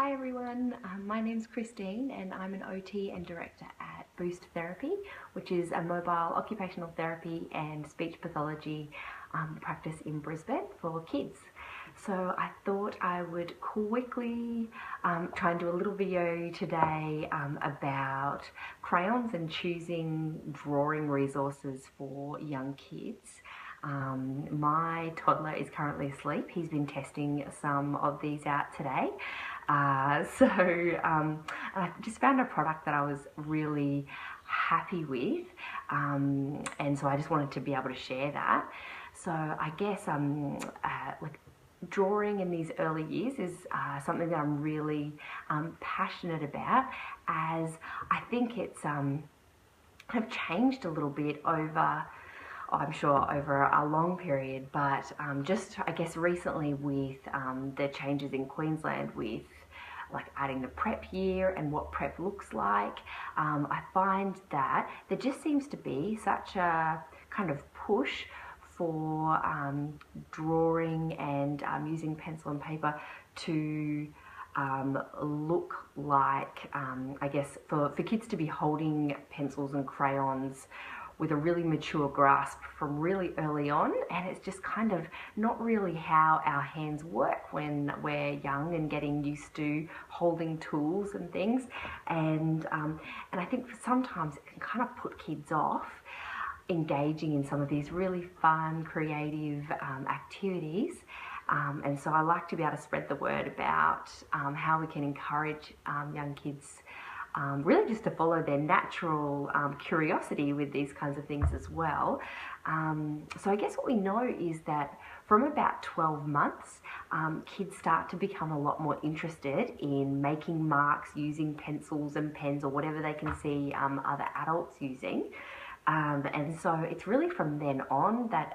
Hi everyone, my name's Christine and I'm an OT and director at Boost Therapy, which is a mobile occupational therapy and speech pathology practice in Brisbane for kids. So I thought I would quickly try and do a little video today about crayons and choosing drawing resources for young kids. My toddler is currently asleep. He's been testing some of these out today. I just found a product that I was really happy with, and so I just wanted to be able to share that. So I guess like drawing in these early years is something that I'm really passionate about, as I think it's kind of changed a little bit over, I'm sure over a long period, but just I guess recently with the changes in Queensland with like adding the prep year and what prep looks like, I find that there just seems to be such a kind of push for drawing and using pencil and paper to look like, I guess, for kids to be holding pencils and crayons with a really mature grasp from really early on, and it's just kind of not really how our hands work when we're young and getting used to holding tools and things, and I think sometimes it can kind of put kids off engaging in some of these really fun, creative activities. And so I like to be able to spread the word about how we can encourage young kids really just to follow their natural curiosity with these kinds of things as well. So I guess what we know is that from about 12 months, kids start to become a lot more interested in making marks using pencils and pens or whatever they can see other adults using. And so it's really from then on that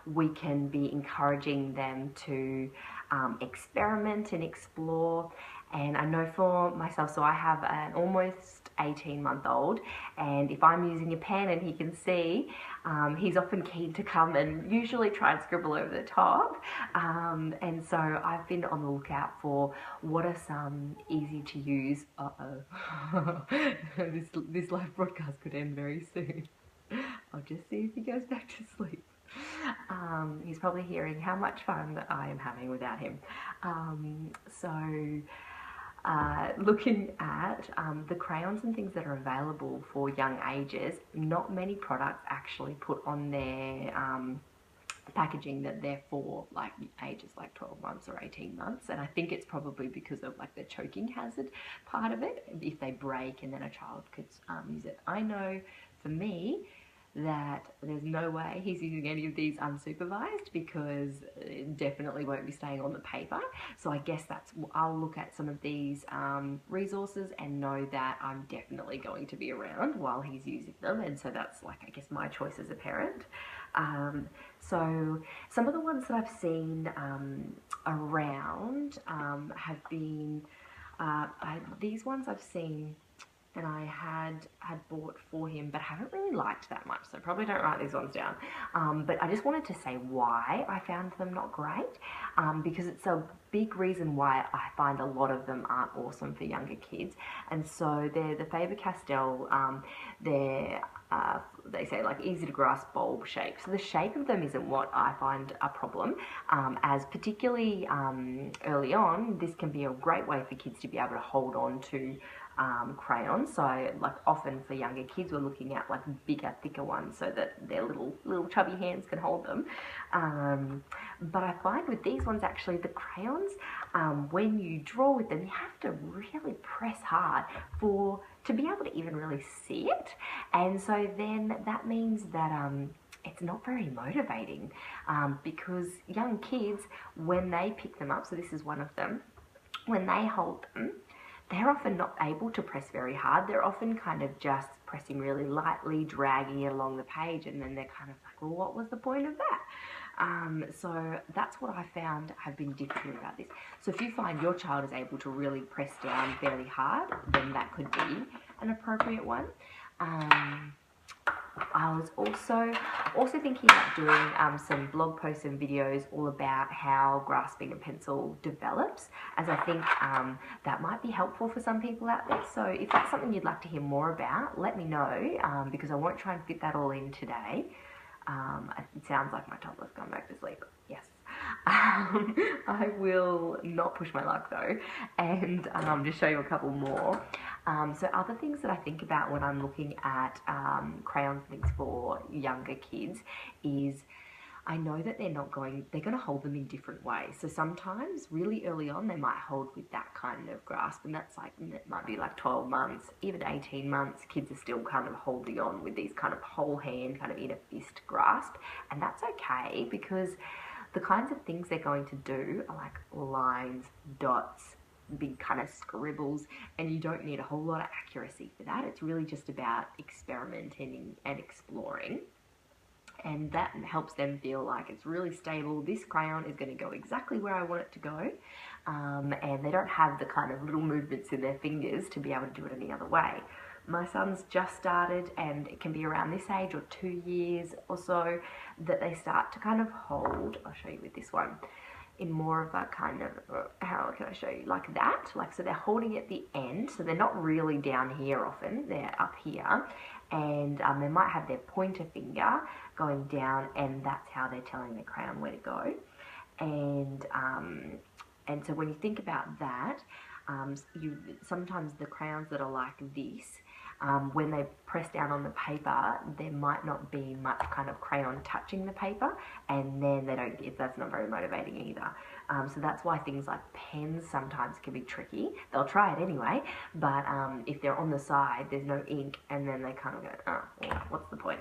we can be encouraging them to experiment and explore. And I know for myself, so I have an almost 18-month-old, and if I'm using a pen and he can see, he's often keen to come and usually try and scribble over the top. And so I've been on the lookout for what are some easy to use, this live broadcast could end very soon. I'll just see if he goes back to sleep. He's probably hearing how much fun I am having without him. Looking at the crayons and things that are available for young ages, not many products actually put on their packaging that they're for like ages like 12 months or 18 months, and I think it's probably because of like the choking hazard part of it, if they break and then a child could use it. I know for me that there's no way he's using any of these unsupervised, because it definitely won't be staying on the paper. So I guess I'll look at some of these resources and know that I'm definitely going to be around while he's using them, and so that's like, I guess, my choice as a parent. So some of the ones that I've seen around have been these ones I've seen and I had bought for him, but haven't really liked that much, so probably don't write these ones down. But I just wanted to say why I found them not great, because it's a big reason why I find a lot of them aren't awesome for younger kids. And so they're the Faber-Castell, they say like easy to grasp bulb shape. So the shape of them isn't what I find a problem, as particularly early on, this can be a great way for kids to be able to hold on to crayons. So like often for younger kids we're looking at like bigger, thicker ones so that their little chubby hands can hold them. But I find with these ones, actually the crayons, when you draw with them, you have to really press hard to be able to even really see it, and so then that means that it's not very motivating, because young kids, when they pick them up, so this is one of them, when they hold them, they're often not able to press very hard. They're often kind of just pressing really lightly, dragging it along the page, and then they're kind of like, well, what was the point of that? So that's what I found have been difficult about this. So if you find your child is able to really press down fairly hard, then that could be an appropriate one. I was also thinking about doing some blog posts and videos all about how grasping a pencil develops, as I think that might be helpful for some people out there. So if that's something you'd like to hear more about, let me know, because I won't try and fit that all in today. It sounds like my toddler's gone back to sleep. Yes. I will not push my luck though, and just show you a couple more. So other things that I think about when I'm looking at crayons and things for younger kids is I know that they're going to hold them in different ways. So sometimes really early on they might hold with that kind of grasp, and that's like, it might be like 12 months, even 18 months, kids are still kind of holding on with these kind of whole hand, kind of in a fist grasp, and that's okay because the kinds of things they're going to do are like lines, dots, big kind of scribbles, and you don't need a whole lot of accuracy for that. It's really just about experimenting and exploring. And that helps them feel like it's really stable. This crayon is going to go exactly where I want it to go. And they don't have the kind of little movements in their fingers to be able to do it any other way. My son's just started, and it can be around this age or 2 years or so that they start to kind of hold. I'll show you with this one in more of a kind of, how can I show you, like that, like, so they're holding at the end, so they're not really down here often, they're up here, and they might have their pointer finger going down, and that's how they're telling the crayon where to go. And so when you think about that, sometimes the crayons that are like this, when they press down on the paper, there might not be much kind of crayon touching the paper, and then that's not very motivating either. So that's why things like pens sometimes can be tricky. They'll try it anyway, but if they're on the side, there's no ink, and then they kind of go, oh, well, what's the point?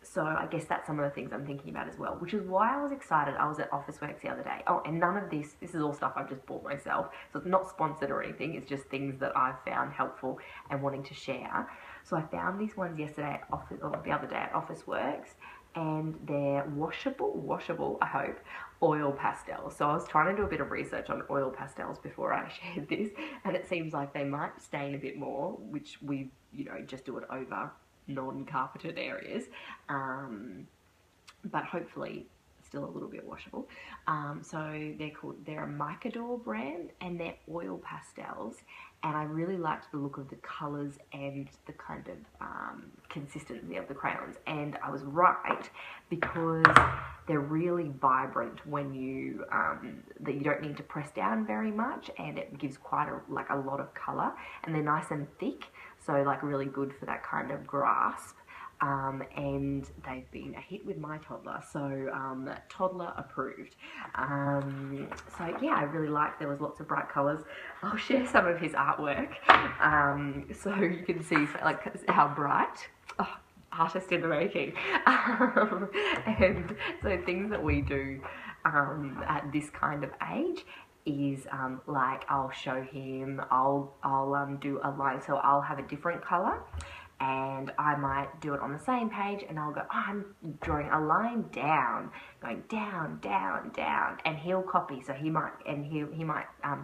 So I guess that's some of the things I'm thinking about as well, which is why I was excited. I was at Officeworks the other day. Oh, and none of this is all stuff I've just bought myself. So it's not sponsored or anything. It's just things that I've found helpful and wanting to share. So I found these ones yesterday the other day at Officeworks, and they're washable, I hope, oil pastels. So I was trying to do a bit of research on oil pastels before I shared this, and it seems like they might stain a bit more, which we, just do it over non-carpeted areas, but hopefully still a little bit washable. So they're a Micador brand, and they're oil pastels, and I really liked the look of the colours and the kind of consistency of the crayons, and I was right, because they're really vibrant when that you don't need to press down very much, and it gives quite a lot of colour, and they're nice and thick, so like really good for that kind of grasp. And they've been a hit with my toddler, so toddler approved. So yeah, I really liked. There was lots of bright colours. I'll share some of his artwork, so you can see like how bright. Oh, artist in the making. And so things that we do at this kind of age is like I'll show him, I'll do a line, so I'll have a different colour, and I might do it on the same page, and I'll go, oh, I'm drawing a line down, going down, down, down, and he'll copy. So he might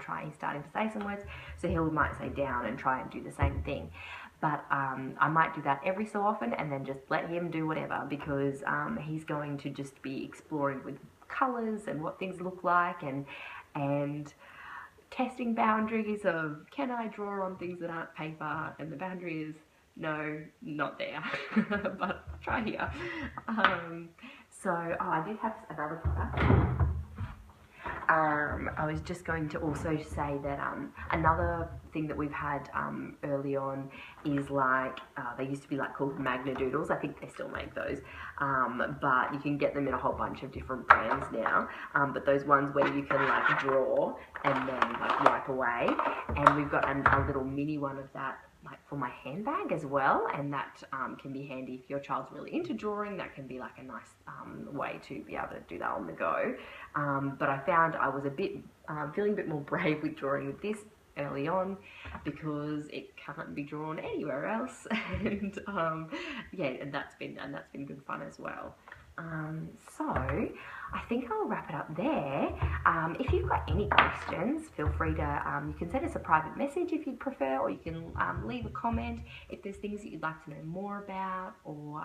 try, he's starting to say some words, so he might say down and try and do the same thing. But I might do that every so often, and then just let him do whatever, because he's going to just be exploring with colours and what things look like, and testing boundaries of, can I draw on things that aren't paper, and the boundary is, no, not there, but try here. I did have another product. I was just going to also say that another thing that we've had early on is like, they used to be like called Magnadoodles. I think they still make those, but you can get them in a whole bunch of different brands now. But those ones where you can like draw and then like wipe away, and we've got a little mini one of that, like for my handbag as well, and that can be handy if your child's really into drawing. That can be like a nice way to be able to do that on the go. But I found I was feeling a bit more brave with drawing with this early on, because it can't be drawn anywhere else, and yeah, and that's been good fun as well. So I think I'll wrap it up there. If you've got any questions, feel free to, you can send us a private message if you'd prefer, or you can leave a comment if there's things that you'd like to know more about, or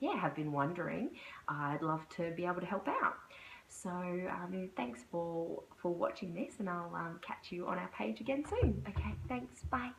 yeah, have been wondering. I'd love to be able to help out. So thanks for watching this, and I'll catch you on our page again soon. Okay, thanks, bye.